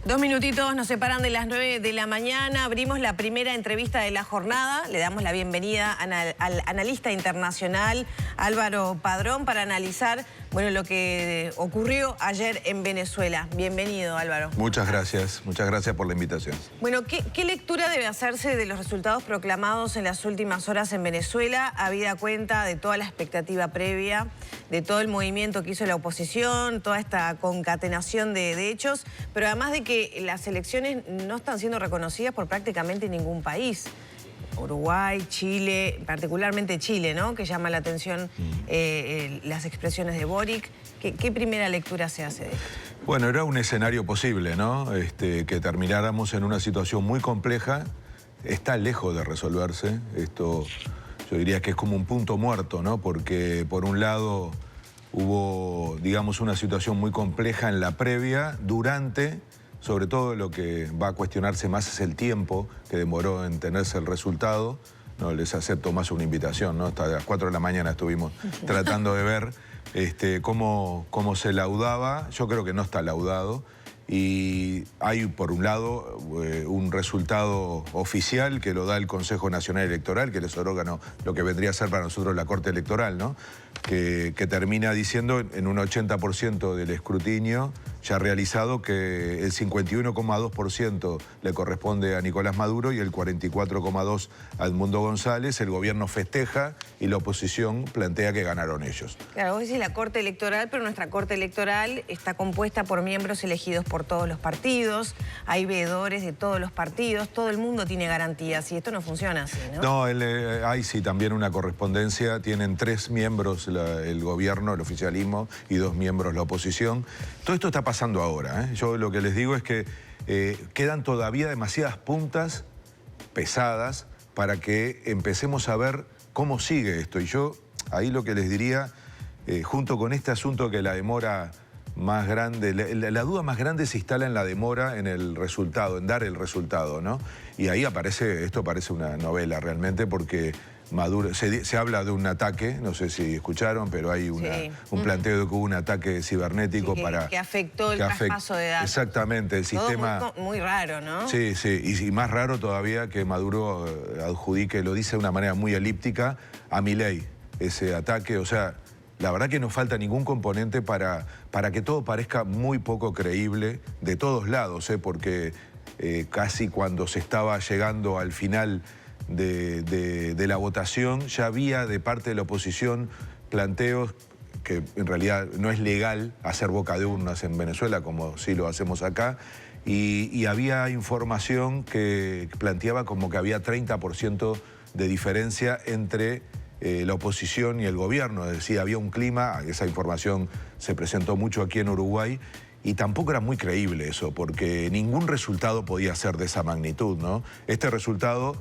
2 minutitos nos separan de las 9 de la mañana. Abrimos la primera entrevista de la jornada. Le damos la bienvenida al analista internacional Álvaro Padrón para analizar lo que ocurrió ayer en Venezuela. Bienvenido, Álvaro. Muchas gracias por la invitación. Bueno, ¿qué lectura debe hacerse de los resultados proclamados en las últimas horas en Venezuela, habida cuenta de toda la expectativa previa, de todo el movimiento que hizo la oposición, toda esta concatenación de hechos, pero además de que las elecciones no están siendo reconocidas por prácticamente ningún país? Uruguay, Chile, particularmente Chile, ¿no? Que llama la atención las expresiones de Boric. ¿Qué primera lectura se hace de esto? Bueno, era un escenario posible, ¿no? Que termináramos en una situación muy compleja. Está lejos de resolverse. Esto yo diría que es como un punto muerto, ¿no? Porque por un lado hubo, digamos, una situación muy compleja en la previa, durante. Sobre todo lo que va a cuestionarse más es el tiempo que demoró en tenerse el resultado. No les acepto más una invitación, ¿no? Hasta las 4 de la mañana estuvimos tratando de ver cómo se laudaba. Yo creo que no está laudado. Y hay, por un lado, un resultado oficial que lo da el Consejo Nacional Electoral, que es el órgano, lo que vendría a ser para nosotros la Corte Electoral, ¿no? Que termina diciendo en un 80% del escrutinio ya realizado que el 51,2% le corresponde a Nicolás Maduro y el 44,2% a Edmundo González. El gobierno festeja y la oposición plantea que ganaron ellos. Claro, vos decís la Corte Electoral, pero nuestra Corte Electoral está compuesta por miembros elegidos por todos los partidos, hay veedores de todos los partidos, todo el mundo tiene garantías y esto no funciona así, ¿no? No, hay sí también una correspondencia, tienen 3 miembros el gobierno, el oficialismo, y 2 miembros la oposición. Todo esto está pasando ahora, ¿eh? Yo lo que les digo es que quedan todavía demasiadas puntas pesadas para que empecemos a ver cómo sigue esto. Y yo ahí lo que les diría, junto con este asunto que la demora más grande, la duda más grande se instala en la demora en el resultado, en dar el resultado, ¿no? Y ahí esto parece una novela realmente, porque Maduro, se habla de un ataque, no sé si escucharon, pero hay un planteo de que hubo un ataque cibernético que afectó el traspaso de datos. Exactamente, el sistema. Muy raro, ¿no? Sí, y más raro todavía que Maduro adjudique, lo dice de una manera muy elíptica, a Milei ese ataque. O sea, la verdad que no falta ningún componente para que todo parezca muy poco creíble de todos lados, porque casi cuando se estaba llegando al final de la votación ya había de parte de la oposición planteos que en realidad no es legal hacer boca de urnas en Venezuela como sí lo hacemos acá, y había información que planteaba como que había 30% de diferencia entre la oposición y el gobierno. Es decir, había un clima, esa información se presentó mucho aquí en Uruguay, y tampoco era muy creíble eso, porque ningún resultado podía ser de esa magnitud, ¿no? Este resultado,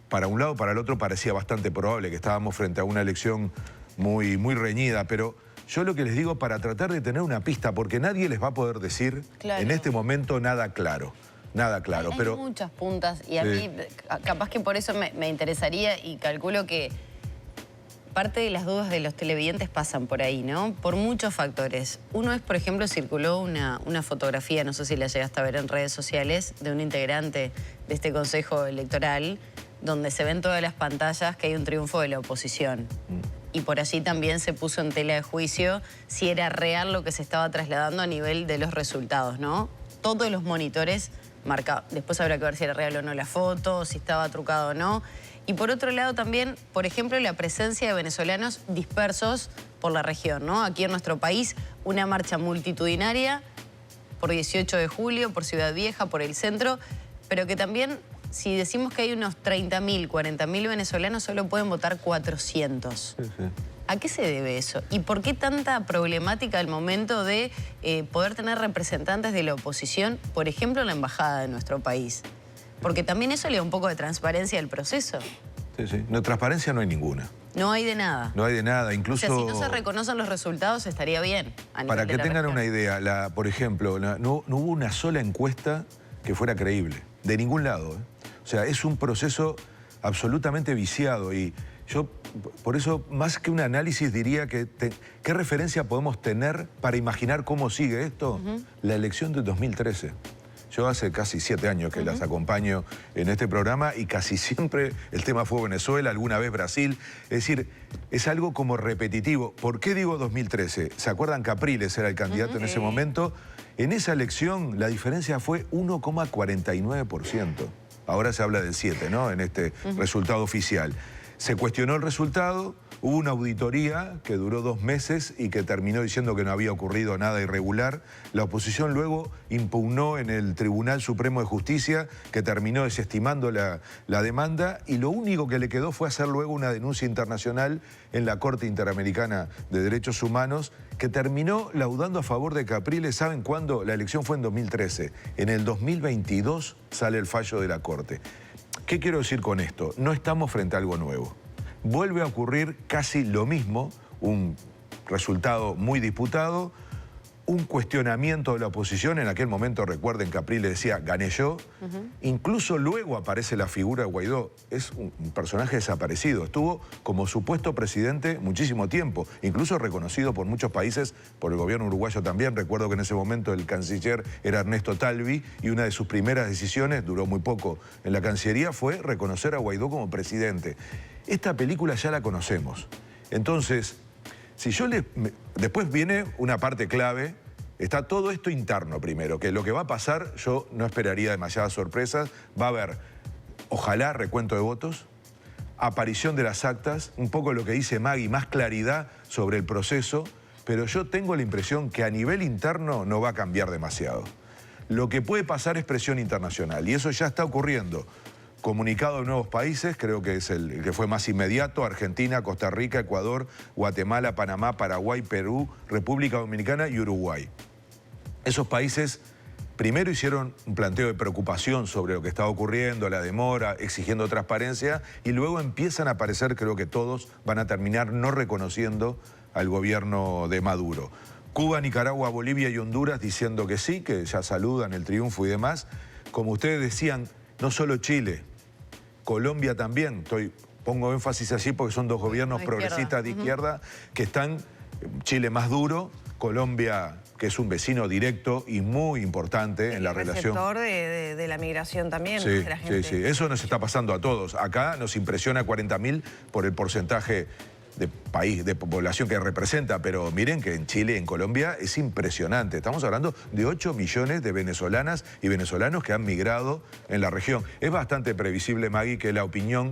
para un lado, para el otro, parecía bastante probable, que estábamos frente a una elección muy reñida, pero yo lo que les digo, para tratar de tener una pista, porque nadie les va a poder decir en este momento nada claro. Nada claro, hay muchas puntas, y a mí, capaz que por eso me interesaría, y calculo que parte de las dudas de los televidentes pasan por ahí, ¿no? Por muchos factores. Uno es, por ejemplo, circuló una fotografía, no sé si la llegaste a ver en redes sociales, de un integrante de este Consejo Electoral, donde se ven todas las pantallas que hay un triunfo de la oposición. Y por allí también se puso en tela de juicio si era real lo que se estaba trasladando a nivel de los resultados, ¿no? Todos los monitores marcaban. Después habrá que ver si era real o no la foto, si estaba trucado o no. Y por otro lado también, por ejemplo, la presencia de venezolanos dispersos por la región, ¿no? Aquí en nuestro país, una marcha multitudinaria por 18 de julio, por Ciudad Vieja, por el centro, pero que también, si decimos que hay unos 30.000, 40.000 venezolanos, solo pueden votar 400. Sí. ¿A qué se debe eso? ¿Y por qué tanta problemática al momento de poder tener representantes de la oposición, por ejemplo, en la embajada de nuestro país? Porque también eso le da un poco de transparencia al proceso. Sí. No, transparencia no hay ninguna. No hay de nada. No hay de nada, incluso. O sea, si no se reconocen los resultados, estaría bien. Para que tengan una idea, por ejemplo, no hubo una sola encuesta que fuera creíble, de ningún lado. O sea, es un proceso absolutamente viciado, y yo, por eso, más que un análisis, diría que ¿qué referencia podemos tener para imaginar cómo sigue esto? La elección de 2013. Yo hace casi 7 años que las acompaño en este programa y casi siempre el tema fue Venezuela, alguna vez Brasil. Es decir, es algo como repetitivo. ¿Por qué digo 2013? ¿Se acuerdan? Capriles era el candidato en ese momento. En esa elección la diferencia fue 1,49%. Ahora se habla del 7, ¿no? En este resultado oficial. Se cuestionó el resultado. Hubo una auditoría que duró 2 meses y que terminó diciendo que no había ocurrido nada irregular. La oposición luego impugnó en el Tribunal Supremo de Justicia, que terminó desestimando la demanda, y lo único que le quedó fue hacer luego una denuncia internacional en la Corte Interamericana de Derechos Humanos, que terminó laudando a favor de Capriles. ¿Saben cuándo? La elección fue en 2013. En el 2022 sale el fallo de la Corte. ¿Qué quiero decir con esto? No estamos frente a algo nuevo. Vuelve a ocurrir casi lo mismo, un resultado muy disputado, un cuestionamiento de la oposición. En aquel momento, recuerden, Capriles decía, gané yo. Incluso luego aparece la figura de Guaidó. Es un personaje desaparecido. Estuvo como supuesto presidente muchísimo tiempo, incluso reconocido por muchos países, por el gobierno uruguayo también. Recuerdo que en ese momento el canciller era Ernesto Talvi y una de sus primeras decisiones, duró muy poco en la Cancillería, fue reconocer a Guaidó como presidente. Esta película ya la conocemos. Entonces, si yo después viene una parte clave, está todo esto interno primero, que lo que va a pasar, yo no esperaría demasiadas sorpresas. Va a haber, ojalá, recuento de votos, aparición de las actas, un poco lo que dice Maggie, más claridad sobre el proceso, pero yo tengo la impresión que a nivel interno no va a cambiar demasiado. Lo que puede pasar es presión internacional, y eso ya está ocurriendo. Comunicado de nuevos países, creo que es el que fue más inmediato: Argentina, Costa Rica, Ecuador, Guatemala, Panamá, Paraguay, Perú, República Dominicana y Uruguay. Esos países primero hicieron un planteo de preocupación sobre lo que estaba ocurriendo, la demora, exigiendo transparencia, y luego empiezan a aparecer, creo que todos van a terminar no reconociendo al gobierno de Maduro. Cuba, Nicaragua, Bolivia y Honduras diciendo que sí, que ya saludan el triunfo y demás. Como ustedes decían, no solo Chile, Colombia también. Pongo énfasis allí porque son dos gobiernos progresistas de izquierda que están, Chile más duro, Colombia, que es un vecino directo y muy importante en la relación. Receptor de la migración también, sí, de la gente. Sí. Eso nos está pasando a todos. Acá nos impresiona 40.000 por el porcentaje de población que representa, pero miren que en Chile y en Colombia es impresionante. Estamos hablando de 8 millones de venezolanas y venezolanos que han migrado en la región. Es bastante previsible, Maggie, que la opinión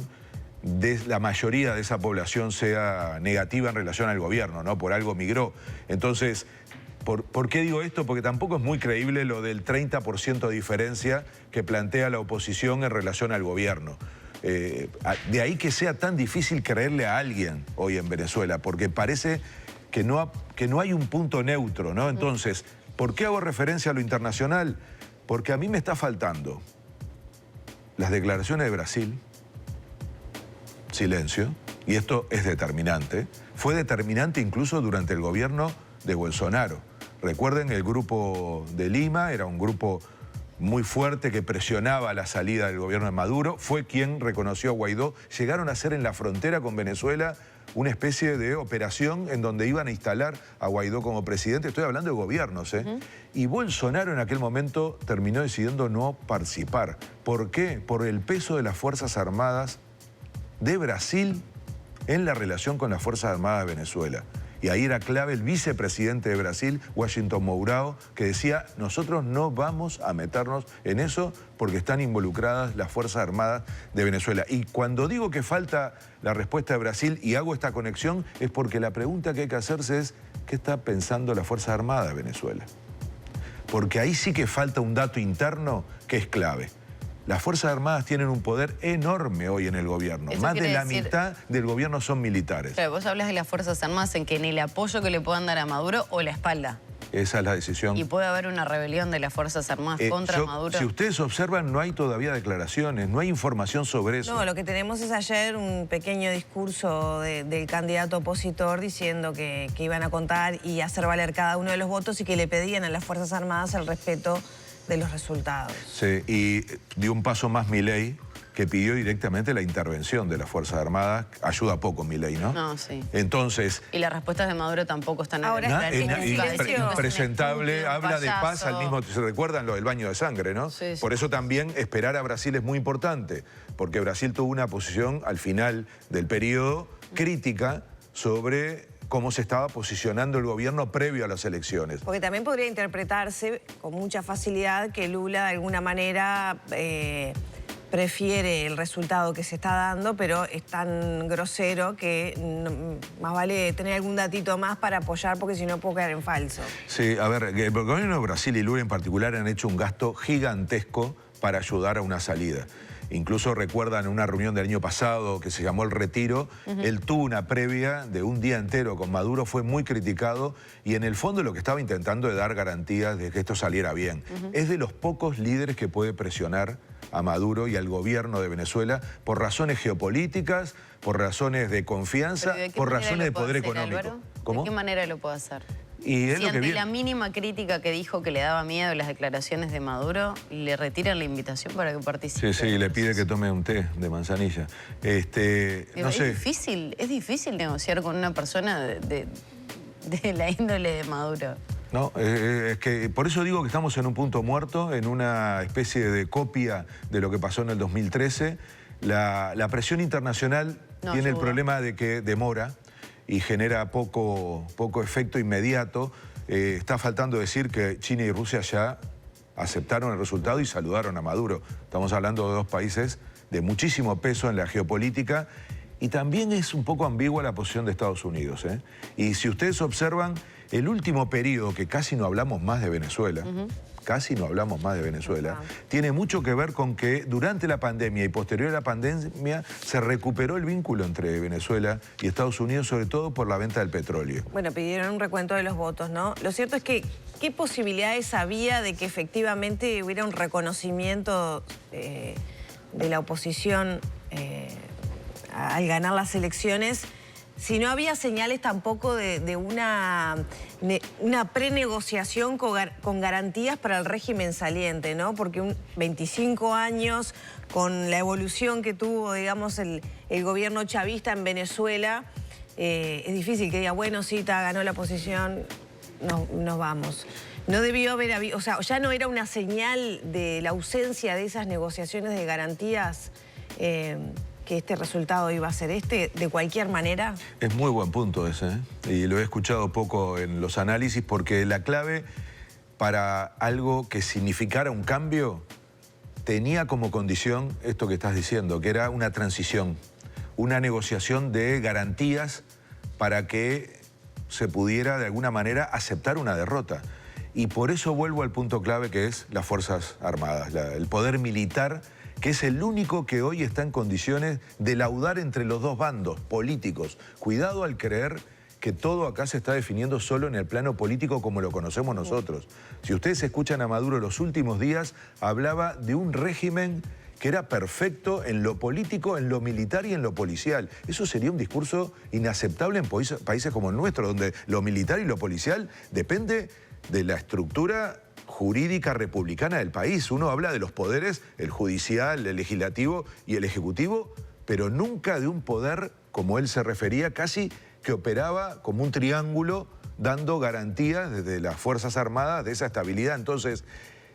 de la mayoría de esa población sea negativa en relación al gobierno, ¿no? Por algo migró. Entonces, ¿por qué digo esto? Porque tampoco es muy creíble lo del 30% de diferencia que plantea la oposición en relación al gobierno. De ahí que sea tan difícil creerle a alguien hoy en Venezuela, porque parece que no hay un punto neutro, ¿no? Entonces, ¿por qué hago referencia a lo internacional? Porque a mí me está faltando las declaraciones de Brasil, silencio, y esto es determinante. Fue determinante incluso durante el gobierno de Bolsonaro. Recuerden, el grupo de Lima era un grupo muy fuerte que presionaba la salida del gobierno de Maduro. Fue quien reconoció a Guaidó. Llegaron a hacer en la frontera con Venezuela una especie de operación en donde iban a instalar a Guaidó como presidente. Estoy hablando de gobiernos, ¿eh? Y Bolsonaro en aquel momento terminó decidiendo no participar. ¿Por qué? Por el peso de las Fuerzas Armadas de Brasil en la relación con las Fuerzas Armadas de Venezuela. Y ahí era clave el vicepresidente de Brasil, Washington Mourão, que decía, nosotros no vamos a meternos en eso porque están involucradas las Fuerzas Armadas de Venezuela. Y cuando digo que falta la respuesta de Brasil y hago esta conexión, es porque la pregunta que hay que hacerse es, ¿qué está pensando la Fuerza Armada de Venezuela? Porque ahí sí que falta un dato interno que es clave. Las Fuerzas Armadas tienen un poder enorme hoy en el gobierno. Más de la mitad del gobierno son militares. Pero vos hablas de las Fuerzas Armadas en que en el apoyo que le puedan dar a Maduro o la espalda. Esa es la decisión. Y puede haber una rebelión de las Fuerzas Armadas contra Maduro. Si ustedes observan, no hay todavía declaraciones, no hay información sobre eso. No, lo que tenemos es ayer un pequeño discurso del candidato opositor diciendo que iban a contar y hacer valer cada uno de los votos y que le pedían a las Fuerzas Armadas el respeto de los resultados. Sí, y dio un paso más Milei, que pidió directamente la intervención de las Fuerzas Armadas. Ayuda poco Milei, ¿no? No, sí. Entonces... Y las respuestas de Maduro tampoco están... Ahora, impresentable, habla de paz al mismo... ¿Se recuerdan lo del baño de sangre, no? Sí, sí. Por eso también esperar a Brasil es muy importante, porque Brasil tuvo una posición al final del periodo crítica sobre cómo se estaba posicionando el gobierno previo a las elecciones. Porque también podría interpretarse con mucha facilidad que Lula de alguna manera prefiere el resultado que se está dando, pero es tan grosero que más vale tener algún datito más para apoyar, porque si no puedo quedar en falso. Sí, a ver, el gobierno de Brasil y Lula en particular han hecho un gasto gigantesco para ayudar a una salida. Incluso recuerdan una reunión del año pasado que se llamó El Retiro. Él tuvo una previa de un día entero con Maduro, fue muy criticado y en el fondo lo que estaba intentando es dar garantías de que esto saliera bien. Es de los pocos líderes que puede presionar a Maduro y al gobierno de Venezuela por razones geopolíticas, por razones de confianza, por razones de poder económico. Álvaro? ¿Cómo? ¿De qué manera lo puedo hacer? Y es si lo que ante viene. la mínima crítica que dijo que le daba miedo las declaraciones de Maduro, le retiran la invitación para que participe. Sí, sí, le pide que tome un té de manzanilla. No sé. Es difícil negociar con una persona de la índole de Maduro. No, es que por eso digo que estamos en un punto muerto, en una especie de copia de lo que pasó en el 2013. La presión internacional tiene el problema de que demora y genera poco efecto inmediato. Está faltando decir que China y Rusia ya aceptaron el resultado y saludaron a Maduro. Estamos hablando de dos países de muchísimo peso en la geopolítica y también es un poco ambigua la posición de Estados Unidos, ¿eh? Y si ustedes observan, el último periodo que casi no hablamos más de Venezuela, tiene mucho que ver con que durante la pandemia y posterior a la pandemia se recuperó el vínculo entre Venezuela y Estados Unidos, sobre todo por la venta del petróleo. Bueno, pidieron un recuento de los votos, ¿no? Lo cierto es que, ¿qué posibilidades había de que efectivamente hubiera un reconocimiento de la oposición al ganar las elecciones, si no había señales tampoco de una prenegociación con garantías para el régimen saliente, ¿no? Porque 25 años con la evolución que tuvo, digamos, el gobierno chavista en Venezuela, es difícil que diga, bueno, sí, ganó la oposición, nos vamos. No debió haber habido, o sea, ya no era una señal de la ausencia de esas negociaciones de garantías que este resultado iba a ser de cualquier manera. Es muy buen punto ese, ¿eh? Y lo he escuchado poco en los análisis porque la clave para algo que significara un cambio tenía como condición esto que estás diciendo, que era una transición, una negociación de garantías para que se pudiera de alguna manera aceptar una derrota. Y por eso vuelvo al punto clave que es las Fuerzas Armadas, el poder militar, que es el único que hoy está en condiciones de laudar entre los dos bandos políticos. Cuidado al creer que todo acá se está definiendo solo en el plano político como lo conocemos nosotros. Si ustedes escuchan a Maduro los últimos días, hablaba de un régimen que era perfecto en lo político, en lo militar y en lo policial. Eso sería un discurso inaceptable en países como el nuestro, donde lo militar y lo policial depende de la estructura jurídica republicana del país. Uno habla de los poderes, el judicial, el legislativo y el ejecutivo, pero nunca de un poder, como él se refería, casi que operaba como un triángulo, dando garantías desde las Fuerzas Armadas de esa estabilidad. Entonces,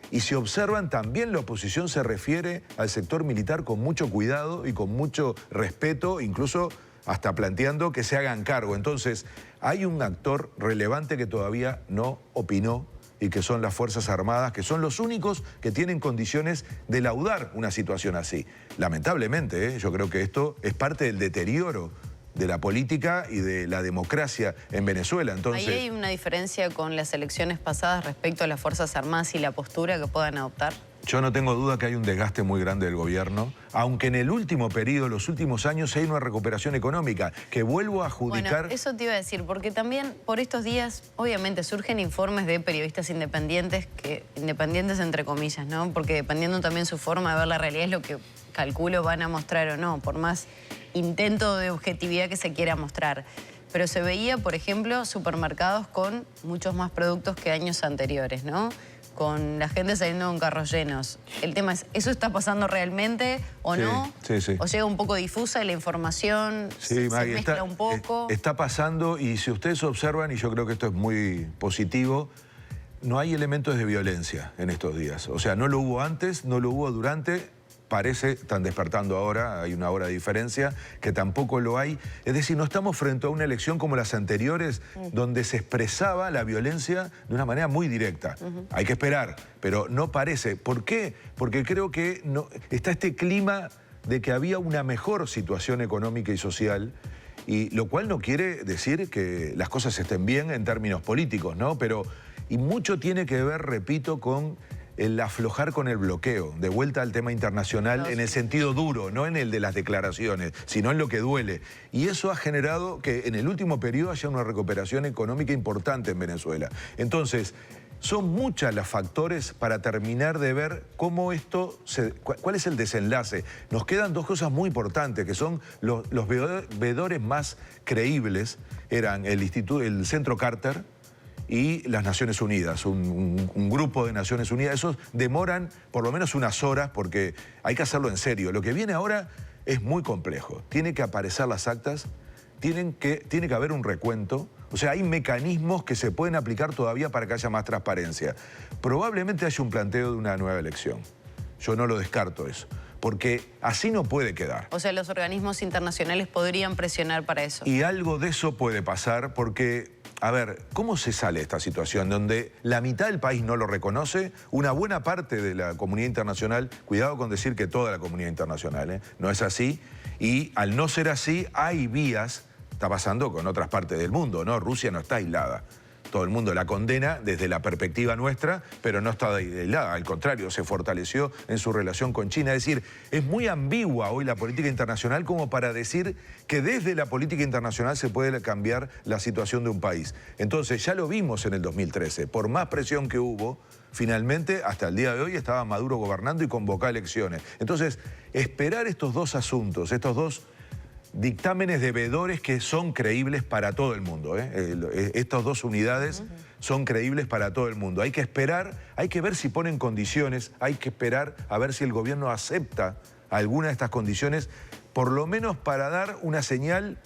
y si observan, también la oposición se refiere al sector militar con mucho cuidado y con mucho respeto, incluso hasta planteando que se hagan cargo. Entonces, hay un actor relevante que todavía no opinó y que son las Fuerzas Armadas, que son los únicos que tienen condiciones de laudar una situación así. Lamentablemente, yo creo que esto es parte del deterioro de la política y de la democracia en Venezuela. Entonces, ¿ahí hay una diferencia con las elecciones pasadas respecto a las Fuerzas Armadas y la postura que puedan adoptar? Yo no tengo duda que hay un desgaste muy grande del gobierno, aunque en el último periodo, los últimos años, hay una recuperación económica, que vuelvo a adjudicar... Bueno, eso te iba a decir, porque también por estos días, obviamente, surgen informes de periodistas independientes, independientes entre comillas, ¿no? Porque dependiendo también su forma de ver la realidad es lo que, calculo, van a mostrar o no, por más intento de objetividad que se quiera mostrar. Pero se veía, por ejemplo, supermercados con muchos más productos que años anteriores, ¿no? con la gente saliendo con carros llenos. El tema es, ¿eso está pasando realmente o no? Sí, sí. ¿O llega un poco difusa la información? Sí, se mezcla un poco. Está pasando, y si ustedes observan, y yo creo que esto es muy positivo, no hay elementos de violencia en estos días. O sea, no lo hubo antes, no lo hubo durante, parece, están despertando ahora, hay una hora de diferencia, que tampoco lo hay. Es decir, no estamos frente a una elección como las anteriores, donde se expresaba la violencia de una manera muy directa. Hay que esperar, pero no parece. ¿Por qué? Porque creo que no, está este clima de que había una mejor situación económica y social, y lo cual no quiere decir que las cosas estén bien en términos políticos, ¿no? Pero, y mucho tiene que ver, repito, con el aflojar con el bloqueo, de vuelta al tema internacional en el sentido duro, no en el de las declaraciones, sino en lo que duele. Y eso ha generado que en el último periodo haya una recuperación económica importante en Venezuela. Entonces, son muchos los factores para terminar de ver cómo esto, cuál es el desenlace. Nos quedan dos cosas muy importantes, que son los veedores más creíbles, eran el Centro Carter y las Naciones Unidas, un grupo de Naciones Unidas. Esos demoran por lo menos unas horas porque hay que hacerlo en serio. Lo que viene ahora es muy complejo. Tiene que aparecer las actas, tiene que haber un recuento. O sea, hay mecanismos que se pueden aplicar todavía para que haya más transparencia. Probablemente haya un planteo de una nueva elección. Yo no lo descarto eso, porque así no puede quedar. O sea, los organismos internacionales podrían presionar para eso. Y algo de eso puede pasar porque, a ver, ¿cómo se sale de esta situación donde la mitad del país no lo reconoce? Una buena parte de la comunidad internacional, cuidado con decir que toda la comunidad internacional, no es así, y al no ser así hay vías. Está pasando con otras partes del mundo, ¿no? Rusia no está aislada. Todo el mundo la condena desde la perspectiva nuestra, pero no está aislada. Al contrario, se fortaleció en su relación con China. Es decir, es muy ambigua hoy la política internacional como para decir que desde la política internacional se puede cambiar la situación de un país. Entonces, ya lo vimos en el 2013. Por más presión que hubo, finalmente, hasta el día de hoy, estaba Maduro gobernando y convocó elecciones. Entonces, esperar estos dos asuntos, estos dos dictámenes de veedores que son creíbles para todo el mundo. Estas dos unidades son creíbles para todo el mundo. Hay que esperar, hay que ver si ponen condiciones, hay que esperar a ver si el gobierno acepta alguna de estas condiciones, por lo menos para dar una señal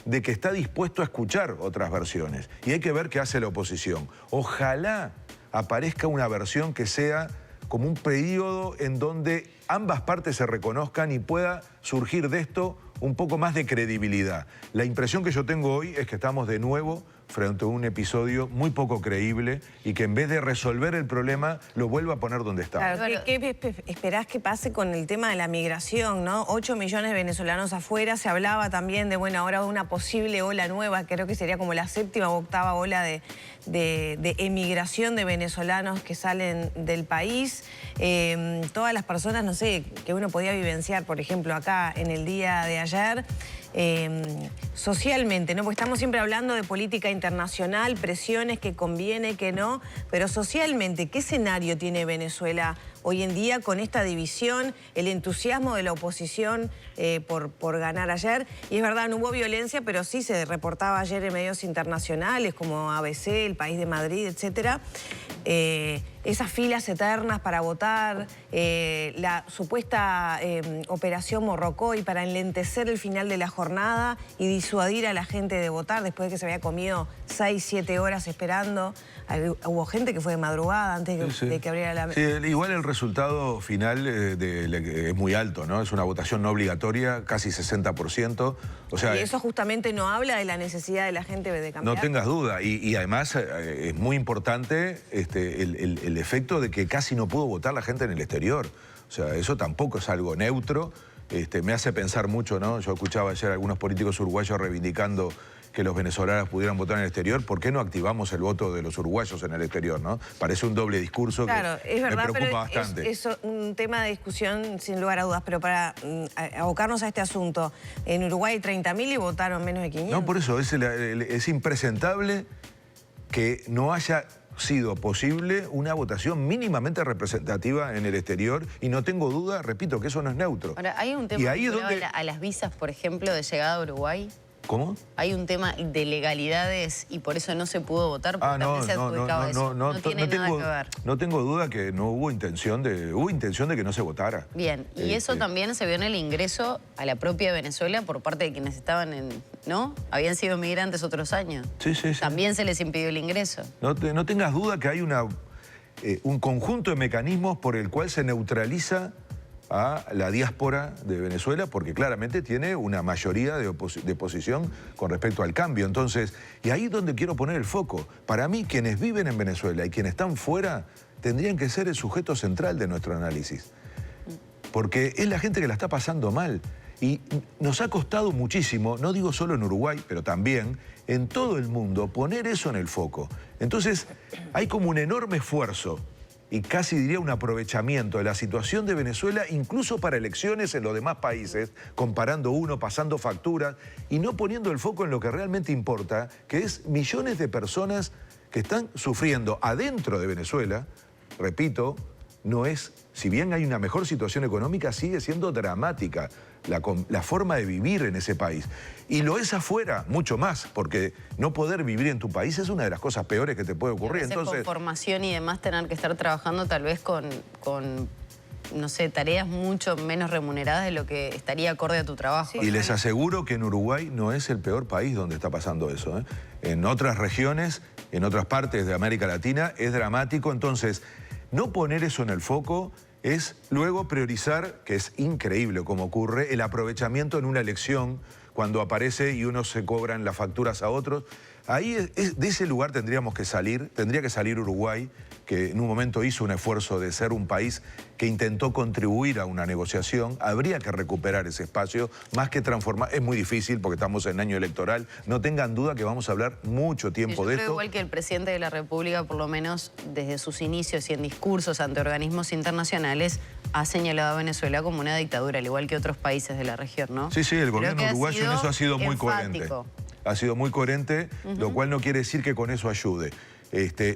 de que está dispuesto a escuchar otras versiones. Y hay que ver qué hace la oposición. Ojalá aparezca una versión que sea como un periodo en donde ambas partes se reconozcan y pueda surgir de esto un poco más de credibilidad. La impresión que yo tengo hoy es que estamos de nuevo frente a un episodio muy poco creíble y que en vez de resolver el problema, lo vuelva a poner donde está. Claro, ¿qué esperás que pase con el tema de la migración, ¿no? 8 millones de venezolanos afuera. Se hablaba también de, bueno, ahora de una posible ola nueva, creo que sería como la 7ª o 8ª ola de emigración de venezolanos que salen del país. Todas las personas, no sé, que uno podía vivenciar, por ejemplo, acá en el día de ayer, socialmente, ¿no? Porque estamos siempre hablando de política internacional, presiones, que conviene, que no, pero socialmente, ¿qué escenario tiene Venezuela hoy en día con esta división, el entusiasmo de la oposición por ganar ayer? Y es verdad, no hubo violencia, pero sí se reportaba ayer en medios internacionales como ABC, El País de Madrid, etcétera. Esas filas eternas para votar, la supuesta operación Morrocoy para enlentecer el final de la jornada y disuadir a la gente de votar después de que se había comido 6, 7 horas esperando. Hubo gente que fue de madrugada antes de que abriera la... Sí, igual el resultado final es muy alto, ¿no? Es una votación no obligatoria, casi 60%. O sea, y eso justamente no habla de la necesidad de la gente de cambiar. No tengas duda. Y además es muy importante el efecto de que casi no pudo votar la gente en el exterior. O sea, eso tampoco es algo neutro. Me hace pensar mucho, ¿no? Yo escuchaba ayer a algunos políticos uruguayos reivindicando que los venezolanos pudieran votar en el exterior. ¿Por qué no activamos el voto de los uruguayos en el exterior, no? Parece un doble discurso que es verdad, me preocupa bastante. Es un tema de discusión sin lugar a dudas, pero para abocarnos a este asunto, en Uruguay hay 30.000 y votaron menos de 500. No, por eso es impresentable que no haya sido posible una votación mínimamente representativa en el exterior, y no tengo duda, repito, que eso no es neutro. Ahora, ¿hay un tema vinculado a las visas, por ejemplo, de llegada a Uruguay? ¿Cómo? Hay un tema de legalidades y por eso no se pudo votar, porque también se adjudicaba eso. No tiene nada que ver. No tengo duda que no hubo intención de que no se votara. Bien, y eso también se vio en el ingreso a la propia Venezuela por parte de quienes estaban ¿no? Habían sido migrantes otros años. Sí. También se les impidió el ingreso. No tengas duda que hay un conjunto de mecanismos por el cual se neutraliza a la diáspora de Venezuela, porque claramente tiene una mayoría de oposición con respecto al cambio. Entonces, y ahí es donde quiero poner el foco. Para mí, quienes viven en Venezuela y quienes están fuera tendrían que ser el sujeto central de nuestro análisis. Porque es la gente que la está pasando mal. Y nos ha costado muchísimo, no digo solo en Uruguay, pero también en todo el mundo, poner eso en el foco. Entonces, hay como un enorme esfuerzo y casi diría un aprovechamiento de la situación de Venezuela, incluso para elecciones en los demás países, comparando pasando facturas y no poniendo el foco en lo que realmente importa, que es millones de personas que están sufriendo adentro de Venezuela. Repito, no es, si bien hay una mejor situación económica, sigue siendo dramática la forma de vivir en ese país. Y lo es afuera, mucho más, porque no poder vivir en tu país es una de las cosas peores que te puede ocurrir. Entonces, con formación y demás, tener que estar trabajando tal vez con no sé, tareas mucho menos remuneradas de lo que estaría acorde a tu trabajo. Y les aseguro que en Uruguay no es el peor país donde está pasando eso, ¿eh? En otras regiones, en otras partes de América Latina, es dramático. Entonces, no poner eso en el foco es luego priorizar, que es increíble como ocurre, el aprovechamiento en una elección cuando aparece y unos se cobran las facturas a otros. Ahí de ese lugar tendría que salir Uruguay, que en un momento hizo un esfuerzo de ser un país que intentó contribuir a una negociación. Habría que recuperar ese espacio, más que transformar. Es muy difícil porque estamos en año electoral. No tengan duda que vamos a hablar mucho tiempo de esto. Igual que el presidente de la República, por lo menos desde sus inicios y en discursos ante organismos internacionales, ha señalado a Venezuela como una dictadura, al igual que otros países de la región, ¿no? Sí, el gobierno uruguayo en eso ha sido muy coherente. Ha sido muy coherente, lo cual no quiere decir que con eso ayude.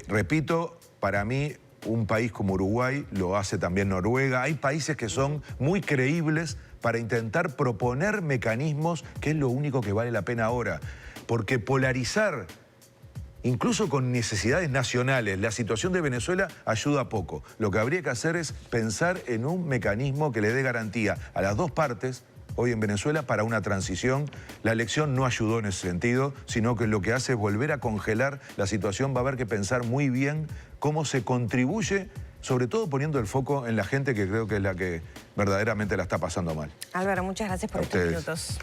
Repito, para mí, un país como Uruguay, lo hace también Noruega, hay países que son muy creíbles para intentar proponer mecanismos, que es lo único que vale la pena ahora. Porque polarizar, incluso con necesidades nacionales, la situación de Venezuela ayuda poco. Lo que habría que hacer es pensar en un mecanismo que le dé garantía a las dos partes, hoy en Venezuela, para una transición. La elección no ayudó en ese sentido, sino que lo que hace es volver a congelar la situación. Va a haber que pensar muy bien cómo se contribuye, sobre todo poniendo el foco en la gente que creo que es la que verdaderamente la está pasando mal. Álvaro, muchas gracias por estos minutos.